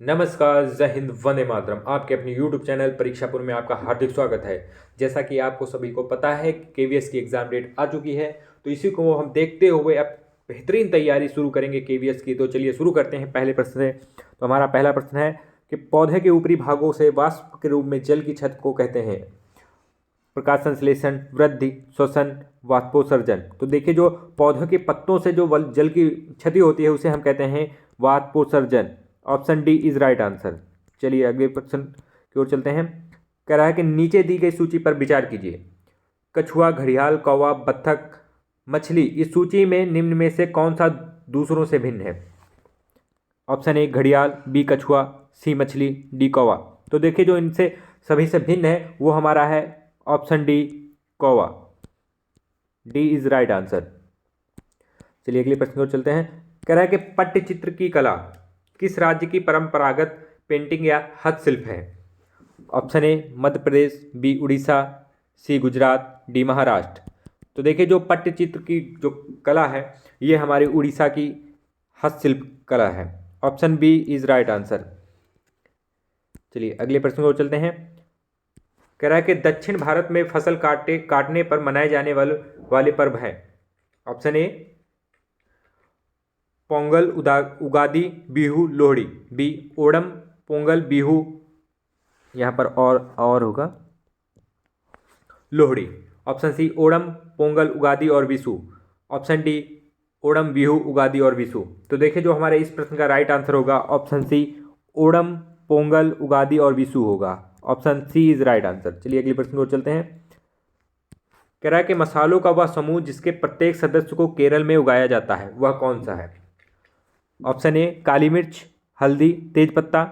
नमस्कार, जय हिंद, वंदे मातरम। आपके अपने YouTube चैनल परीक्षापुर में आपका हार्दिक स्वागत है। जैसा कि आपको सभी को पता है कि केवीएस की एग्ज़ाम डेट आ चुकी है, तो इसी को हम देखते हुए अब बेहतरीन तैयारी शुरू करेंगे केवीएस की। तो चलिए शुरू करते हैं पहले प्रश्न से। तो हमारा पहला प्रश्न है कि पौधे के ऊपरी भागों से वाष्प के रूप में जल की छत को कहते हैं। प्रकाश संश्लेषण, वृद्धि, श्वसन, वाष्पोत्सर्जन। तो देखिए, जो पौधों के पत्तों से जो जल की क्षति होती है उसे हम कहते हैं वाष्पोत्सर्जन। Option D is right answer. चलिए अगले प्रश्न की ओर चलते हैं। कह रहा है कि नीचे दी गई सूची पर विचार कीजिए। कछुआ, घड़ियाल, कौवा, बत्तख, मछली, इस सूची में निम्न में से कौन सा दूसरों से भिन्न है। ऑप्शन ए घड़ियाल, बी कछुआ, सी मछली, डी कौवा। तो देखिए, जो इनसे सभी से भिन्न है वो हमारा है ऑप्शन डी कौवा। D is right answer. चलिए अगले प्रश्न की ओर चलते हैं। कह रहा है कि पट्टचित्र की कला किस राज्य की परंपरागत पेंटिंग या हस्तशिल्प है। Option A Madhya Pradesh, B Orissa, C Gujarat, D Maharashtra. तो देखिए, जो पट्टचित्र की जो कला है ये हमारी उड़ीसा की हस्तशिल्प कला है। Option B is right answer. चलिए अगले प्रश्न की ओर चलते हैं। कह रहा है कि दक्षिण भारत में फसल काटने पर मनाए जाने वाले पर्व हैं। Option A Pongal, Ugadi, Bihu, Lohri, B Onam, Pongal, Bihu, यहाँ पर और होगा लोहड़ी। ऑप्शन सी ओणम, पोंगल, उगादी और विशु। ऑप्शन डी ओणम, बिहू, उगादी और विशु। तो देखिए, जो हमारे इस प्रश्न का राइट आंसर होगा ऑप्शन सी ओणम, पोंगल, उगादी और विशु होगा। Option C is right answer. चलिए अगले प्रश्न की ओर चलते हैं। कह रहा है कि मसालों का वह समूह जिसके प्रत्येक सदस्य को केरल में उगाया जाता है वह कौन सा है। ऑप्शन ए काली मिर्च, हल्दी, तेजपत्ता,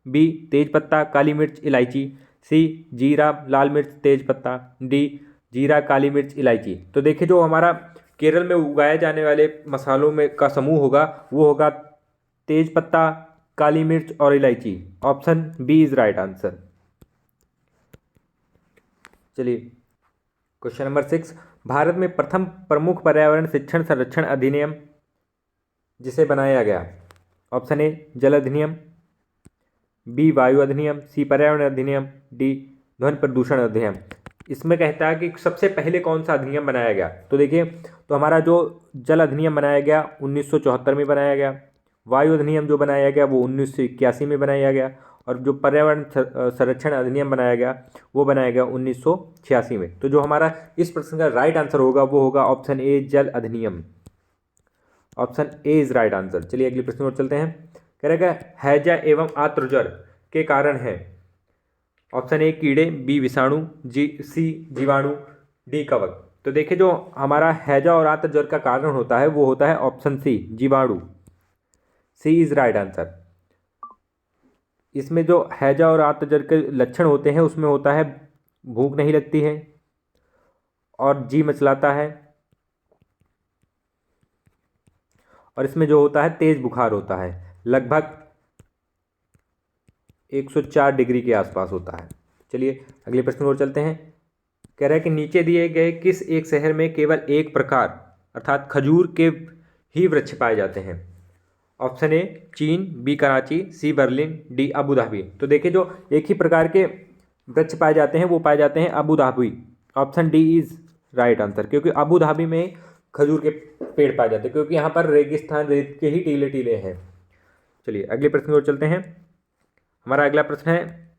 बी तेजपत्ता, काली मिर्च, इलायची, सी जीरा, लाल मिर्च, तेजपत्ता, डी जीरा, काली मिर्च, इलायची। तो देखिए, जो हमारा केरल में उगाए जाने वाले मसालों में का समूह होगा वो होगा तेजपत्ता, काली मिर्च और इलायची। Option B is right answer. चलिए क्वेश्चन नंबर 6। भारत में प्रथम प्रमुख पर्यावरण शिक्षण संरक्षण अधिनियम जिसे बनाया गया। ऑप्शन ए जल अधिनियम, बी वायु अधिनियम, सी पर्यावरण अधिनियम, डी ध्वनि प्रदूषण अधिनियम। इसमें कहता है कि सबसे पहले कौन सा अधिनियम बनाया गया। तो देखिए, तो हमारा जो जल अधिनियम बनाया गया 1974 में बनाया गया। वायु अधिनियम जो बनाया गया वो 1981 में बनाया गया। और जो पर्यावरण संरक्षण अधिनियम बनाया गया वो बनाया गया 1986 में। तो जो हमारा इस प्रश्न का राइट आंसर होगा वो होगा ऑप्शन ए जल अधिनियम। Option A is right answer. चलिए अगले प्रश्न पर चलते हैं। कह रहा है हैजा एवं आर्द्रज्वर के कारण है। ऑप्शन ए कीड़े, बी विषाणु, सी जीवाणु, डी कवक। तो देखिए, जो हमारा हैजा और आर्द्रज्वर का कारण होता है वो होता है ऑप्शन सी जीवाणु। सी इज राइट आंसर। इसमें जो हैजा और आर्द्रज्वर के लक्षण होते हैं उसमें होता है भूख नहीं लगती है और जी मचलाता है, और इसमें जो होता है तेज बुखार होता है, लगभग 104 डिग्री के आसपास होता है। चलिए अगले प्रश्न की ओर चलते हैं। कह रहा है कि नीचे दिए गए किस एक शहर में केवल एक प्रकार अर्थात खजूर के ही वृक्ष पाए जाते हैं। ऑप्शन ए चीन, बी कराची, सी बर्लिन, डी अबू धाबी। तो देखिए, जो एक ही प्रकार के वृक्ष पाए जाते हैं वो पाए जाते हैं Abu Dhabi. Option D is right answer, क्योंकि अबू धाबी में खजूर के पेड़ पाए जाते हैं, क्योंकि यहाँ पर रेगिस्तान, रेत के ही टीले टीले हैं। चलिए अगले प्रश्न की ओर चलते हैं। हमारा अगला प्रश्न है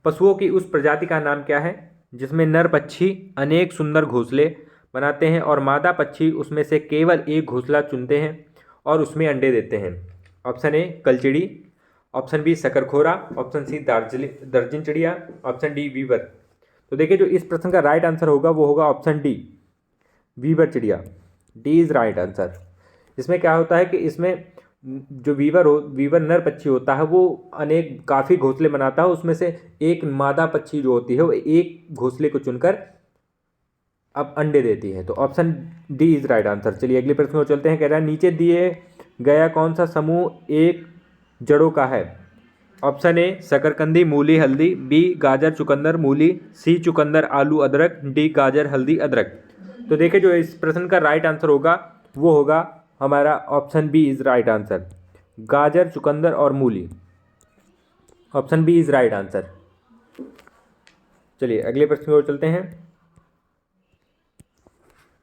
पशुओं की उस प्रजाति का नाम क्या है जिसमें नर पक्षी अनेक सुंदर घोंसले बनाते हैं और मादा पक्षी उसमें से केवल एक घोंसला चुनते हैं और उसमें अंडे देते हैं। ऑप्शन ए कलचिड़ी, ऑप्शन बी शकरखोरा, ऑप्शन सी दर्जन चिड़िया, ऑप्शन डी वीवर। तो देखिए, जो इस प्रश्न का राइट आंसर होगा वो होगा ऑप्शन डी वीवर चिड़िया। D is right answer. इसमें क्या होता है कि इसमें जो वीवर नर पक्षी होता है वो काफ़ी घोंसले बनाता है, उसमें से एक मादा पक्षी जो होती है वो एक घोंसले को चुनकर अब अंडे देती है। तो option D is right answer. चलिए अगले प्रश्न को चलते हैं। कह रहा है नीचे दिए गया कौन सा समूह एक जड़ों का है। ऑप्शन ए शकरकंदी, मूली, हल्दी, बी गाजर, चुकंदर, मूली, सी चुकंदर, आलू, अदरक, डी गाजर, हल्दी, अदरक। तो देखिए, जो इस प्रश्न का राइट आंसर होगा वो होगा हमारा option B is right answer, गाजर, चुकंदर और मूली। Option B is right answer. चलिए अगले प्रश्न की ओर चलते हैं।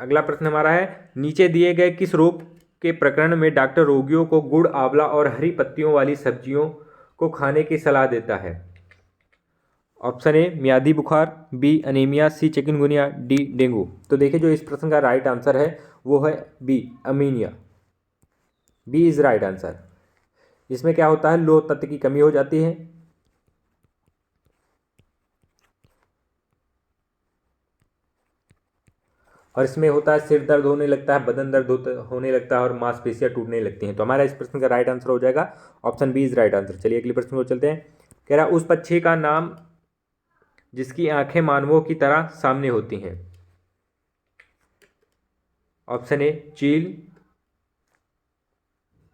अगला प्रश्न हमारा है, नीचे दिए गए किस रोग के प्रकरण में डॉक्टर रोगियों को गुड़, आंवला और हरी पत्तियों वाली सब्जियों को खाने की सलाह देता है? ऑप्शन ए मियादी बुखार, बी अनीमिया, सी चिकनगुनिया, डी डेंगू। तो देखिए जो इस प्रश्न का राइट आंसर है वो है बी अमीनिया। B is right answer. इसमें क्या होता है, लोह तत्व की कमी हो जाती है और इसमें होता है सिर दर्द होने लगता है, बदन दर्द होने लगता है और मांसपेशियां टूटने लगती हैं। तो हमारा इस प्रश्न का राइट आंसर हो जाएगा option B is right answer. चलिए अगले प्रश्न को चलते हैं। कह रहा उस पक्षी का नाम जिसकी आंखें मानवों की तरह सामने होती हैं? ऑप्शन ए चील,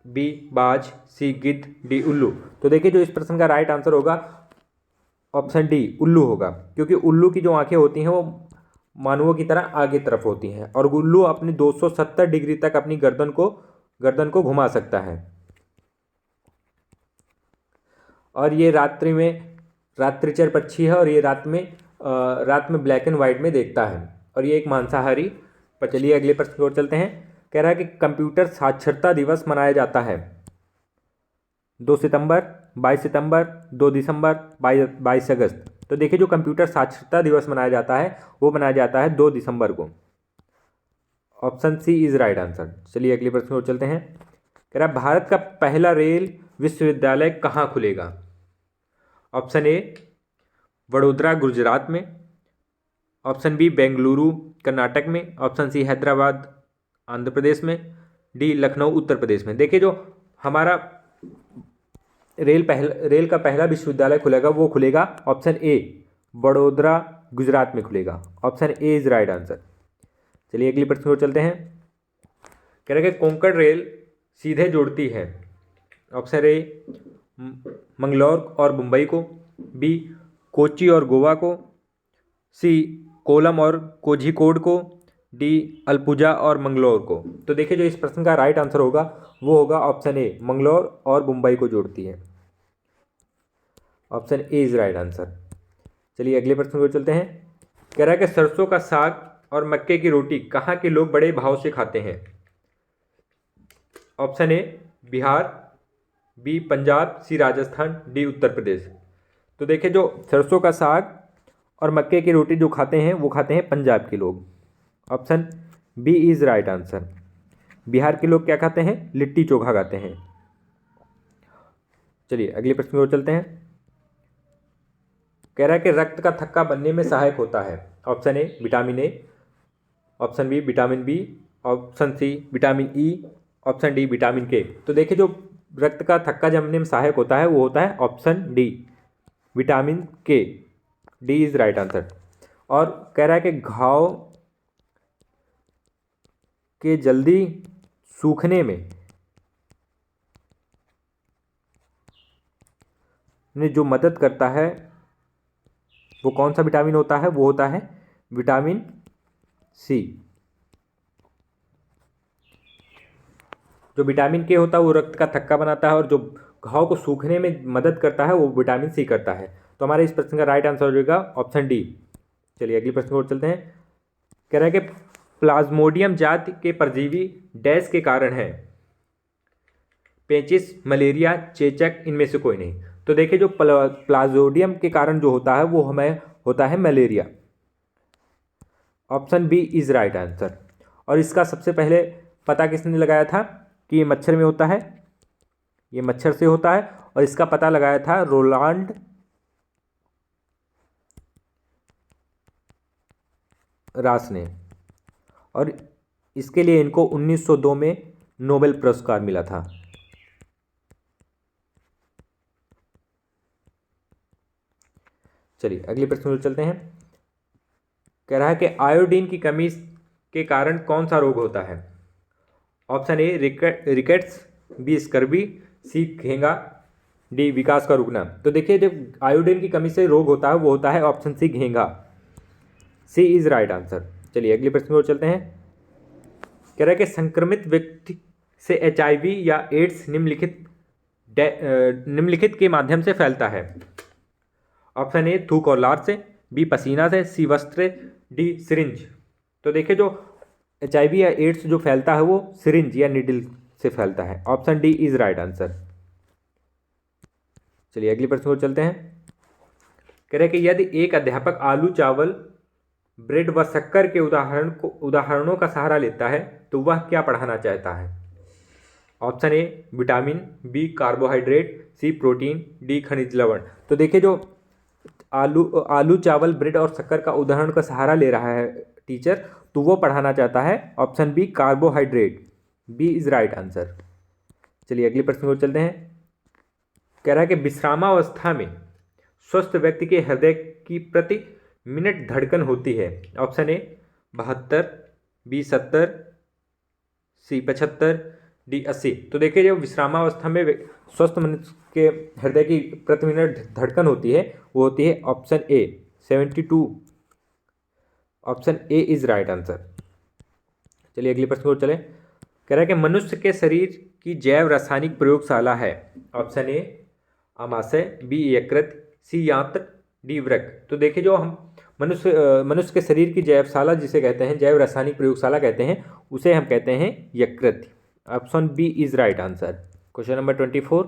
बी बाज, सी गिद्ध, डी उल्लू। तो देखिए जो इस प्रश्न का राइट आंसर होगा ऑप्शन डी उल्लू होगा, क्योंकि उल्लू की जो आंखें होती हैं वो मानवों की तरह आगे तरफ होती हैं और उल्लू अपनी 270 डिग्री तक अपनी गर्दन को घुमा सकता है। और ये रात्रिचर पक्षी है और ये रात में ब्लैक एंड वाइट में देखता है और ये एक मांसाहारी। पर चलिए अगले प्रश्न की ओर चलते हैं। कह रहा है कि कंप्यूटर साक्षरता दिवस मनाया जाता है 2 सितंबर, 22 सितंबर, 2 दिसंबर, 22 अगस्त। तो देखिए जो कंप्यूटर साक्षरता दिवस मनाया जाता है वो मनाया जाता है 2 दिसंबर को। Option C is right answer. चलिए अगले प्रश्न की ओर चलते हैं। कह रहा है भारत का पहला रेल विश्वविद्यालय कहाँ खुलेगा? ऑप्शन ए वडोदरा गुजरात में, ऑप्शन बी बेंगलुरु कर्नाटक में, ऑप्शन सी हैदराबाद आंध्र प्रदेश में, डी लखनऊ उत्तर प्रदेश में। देखिए जो हमारा रेल का पहला विश्वविद्यालय खुलेगा वो खुलेगा ऑप्शन ए वडोदरा गुजरात में खुलेगा। Option A is right answer. चलिए अगली प्रश्न को चलते हैं। कह रहे हैं कि कोंकण रेल सीधे जोड़ती है ऑप्शन ए मंगलौर और मुंबई को, बी कोच्चि और गोवा को, सी कोलम और कोझिकोड को, डी अल्पुजा और मंगलौर को। तो देखिए जो इस प्रश्न का राइट आंसर होगा वो होगा ऑप्शन ए मंगलौर और मुंबई को जोड़ती है। Option A is right answer. चलिए अगले प्रश्न को चलते हैं। कह रहा है कि सरसों का साग और मक्के की रोटी कहाँ के लोग बड़े भाव से खाते हैं? Option A Bihar, B Punjab, C Rajasthan, D Uttar Pradesh. तो देखिए जो सरसों का साग और मक्के की रोटी जो खाते हैं वो खाते हैं पंजाब के लोग। Option B is right answer. Bihar के लोग क्या खाते हैं? लिट्टी चोखा खाते हैं। चलिए अगले प्रश्न की ओर चलते हैं। कह रहा है कि रक्त का थक्का बनने में सहायक होता है। Option A vitamin A, option B vitamin B, option C vitamin E, option D vitamin K. तो देखिए जो रक्त का थक्का जमने में सहायक होता है वो होता है ऑप्शन डी विटामिन के। D is right answer. और कह रहा है कि घाव के जल्दी सूखने में जो मदद करता है वो कौन सा विटामिन होता है? वो होता है विटामिन सी। जो विटामिन के होता है वो रक्त का थक्का बनाता है और जो घाव को सूखने में मदद करता है वो विटामिन सी करता है। तो हमारे इस प्रश्न का राइट आंसर हो जाएगा ऑप्शन डी। चलिए अगले प्रश्न की ओर चलते हैं। कह रहा है कि प्लाज्मोडियम जाति के परजीवी डैश के कारण है? पेचिस, मलेरिया, चेचक, इनमें से कोई नहीं। तो देखिए जो प्लाज्मोडियम के कारण जो होता है वो हमें होता है malaria. Option B is right answer. और इसका सबसे पहले पता किसने लगाया था कि ये मच्छर में होता है? ये मच्छर से होता है और इसका पता लगाया था रोलांड रास ने और इसके लिए इनको 1902 में नोबेल पुरस्कार मिला था। चलिए अगले प्रश्न पर चलते हैं। कह रहा है कि आयोडीन की कमी के कारण कौन सा रोग होता है? Option A rickets, B scurvy, C घेंगा, डी विकास का रुकना। तो देखिए जब आयोडीन की कमी से रोग होता है वो होता है ऑप्शन सी घेंगा। C is right answer. चलिए अगले प्रश्न की ओर चलते हैं। कह रहा है कि संक्रमित व्यक्ति से HIV या एड्स निम्नलिखित निम्नलिखित के माध्यम से फैलता है? ऑप्शन ए थूक और लार से, बी पसीना से, सी वस्त्र, डी सिरिंज। तो देखिए जो HIV या एड्स जो फैलता है वो सिरिंज या निडल से फैलता है। Option D is right answer. चलिए अगले प्रश्न को चलते हैं। कह रहे कि यदि एक अध्यापक आलू, चावल, ब्रेड व शक्कर के उदाहरणों का सहारा लेता है तो वह क्या पढ़ाना चाहता है? Option A vitamin, B carbohydrate, C protein, D खनिज लवण। तो देखिए जो आलू, चावल, ब्रेड और शक्कर का उदाहरण का सहारा ले रहा है टीचर, तो वो पढ़ाना चाहता है option B carbohydrate. B is right answer. चलिए अगले प्रश्न को चलते हैं। कह रहा है कि विश्रामावस्था में स्वस्थ व्यक्ति के हृदय की प्रति मिनट धड़कन होती है। Option A 72, B 70, C 75, D 80। तो देखिए जो विश्रामावस्था में स्वस्थ मनुष्य के हृदय की प्रति मिनट धड़कन होती है वो होती है option A 72। Option A is right answer. चलिए अगले प्रश्न को चले। कह रहा है कि मनुष्य के शरीर की जैव रासायनिक प्रयोगशाला है। ऑप्शन ए आमाशय, बी यकृत, सी यांत्र, डी वृक्क। तो देखिए जो हम मनुष्य के शरीर की जैवशाला जिसे कहते हैं, जैव रासायनिक प्रयोगशाला कहते हैं, उसे हम कहते हैं यकृत। Option B is right answer. Question number 24।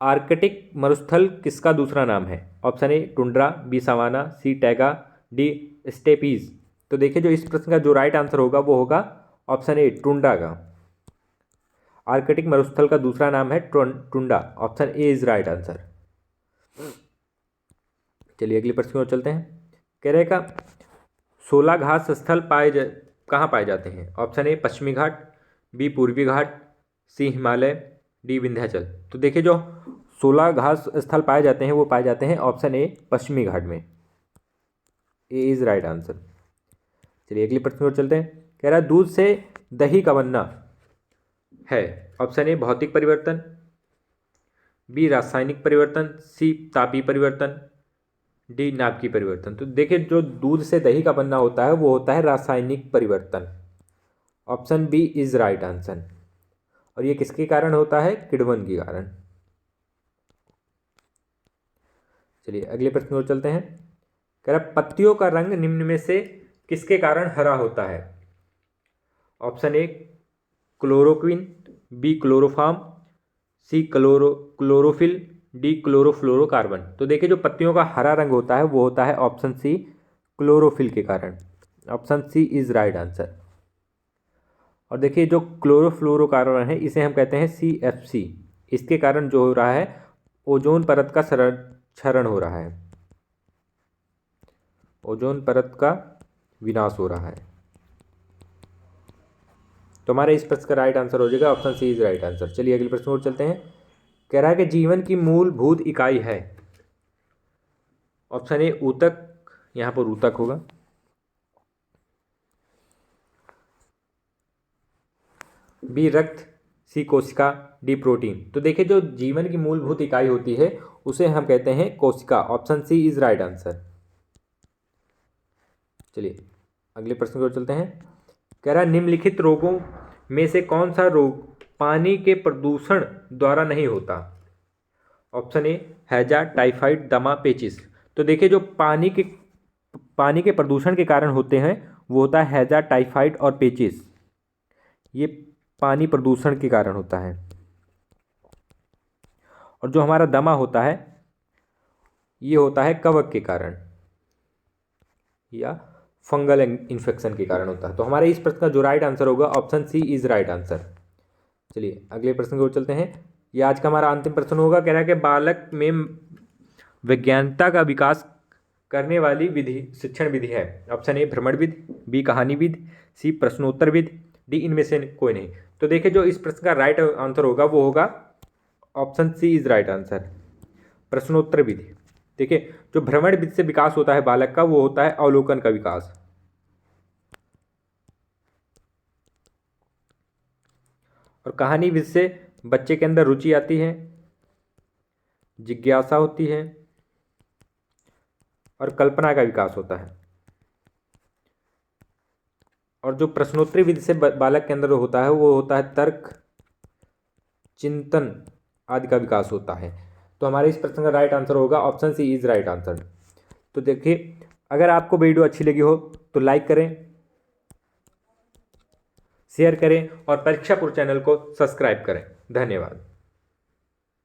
Arctic मरुस्थल किसका दूसरा नाम है? Option A tundra, B savanna, C taiga, D steppes. तो देखिए जो इस प्रश्न का जो राइट आंसर होगा वो होगा ऑप्शन ए टुंड्रा का। आर्कटिक मरुस्थल का दूसरा नाम है tundra. Option A is right answer. चलिए अगले प्रश्न को चलते हैं। कह रहे का 16 घास स्थल कहाँ पाए जाते हैं? ऑप्शन ए पश्चिमी घाट, बी पूर्वी घाट, सी हिमालय, डी विंध्याचल। तो देखिए जो 16 घास स्थल पाए जाते हैं वो पाए जाते हैं ऑप्शन ए पश्चिमी घाट में। ए इज राइट आंसर। चलिए अगले प्रश्न को चलते हैं। कह रहा है दूध से दही का बनना है। ऑप्शन ए भौतिक परिवर्तन, बी रासायनिक परिवर्तन, सी तापीय परिवर्तन, डी नाभिकीय परिवर्तन। तो देखिए जो दूध से दही का बनना होता है वो होता है रासायनिक परिवर्तन। Option B is right answer. और ये किसके कारण होता है? किण्वन के कारण। चलिए अगले प्रश्न को चलते हैं। कह रहा पत्तियों का रंग निम्न में से किसके कारण हरा होता है? Option A chloroquine, B chloroform, C chlorophyll, D chlorofluorocarbon. तो देखिए जो पत्तियों का हरा रंग होता है वो होता है ऑप्शन सी क्लोरोफिल के कारण। Option C is right answer. और देखिए जो क्लोरोफ्लोरोकार्बन है इसे हम कहते हैं CFC। इसके कारण जो हो रहा है ओजोन परत का क्षरण हो रहा है, ओजोन परत का विनाश हो रहा है। तो हमारे इस प्रश्न का राइट आंसर हो जाएगा option C is right answer. चलिए अगले प्रश्न और चलते हैं। कह रहा है कि जीवन की मूलभूत इकाई है। ऑप्शन ए ऊतक, यहां पर ऊतक होगा, बी रक्त, सी कोशिका, डी प्रोटीन। तो देखिए जो जीवन की मूलभूत इकाई होती है उसे हम कहते हैं कोशिका। Option C is right answer. चलिए अगले प्रश्न की ओर चलते हैं। कह रहा है निम्नलिखित रोगों में से कौन सा रोग पानी के प्रदूषण द्वारा नहीं होता? ऑप्शन ए हैजा, टाइफाइड, दमा, पेचिस। तो देखिए जो पानी के प्रदूषण के कारण होते हैं वो होता है हैजा, टाइफाइड और पेचिस। ये पानी प्रदूषण के कारण होता है। और जो हमारा दमा होता है ये होता है कवक के कारण या फंगल इन्फेक्शन के कारण होता है। तो हमारे इस प्रश्न का जो राइट आंसर होगा option C is right answer. चलिए अगले प्रश्न की ओर चलते हैं। ये आज का हमारा अंतिम प्रश्न होगा। कह रहा है कि बालक में वैज्ञानिकता का विकास करने वाली विधि, शिक्षण विधि है। ऑप्शन ए भ्रमण विधि, बी कहानी विधि, सी प्रश्नोत्तर विधि, डी इनमें से कोई नहीं। तो देखिए जो इस प्रश्न का राइट आंसर होगा वो होगा option C is right answer, प्रश्नोत्तर विधि। देखिए जो भ्रमण विधि से विकास होता है बालक का वो होता है अवलोकन का विकास। और कहानी विधि से बच्चे के अंदर रुचि आती है, जिज्ञासा होती है और कल्पना का विकास होता है। और जो प्रश्नोत्तरी विधि से बालक के अंदर होता है वो होता है तर्क, चिंतन आदि का विकास होता है। तो हमारे इस प्रश्न का राइट आंसर होगा option C is right answer. तो देखिए, अगर आपको वीडियो अच्छी लगी हो तो लाइक करें, शेयर करें और परीक्षापुर चैनल को सब्सक्राइब करें। धन्यवाद।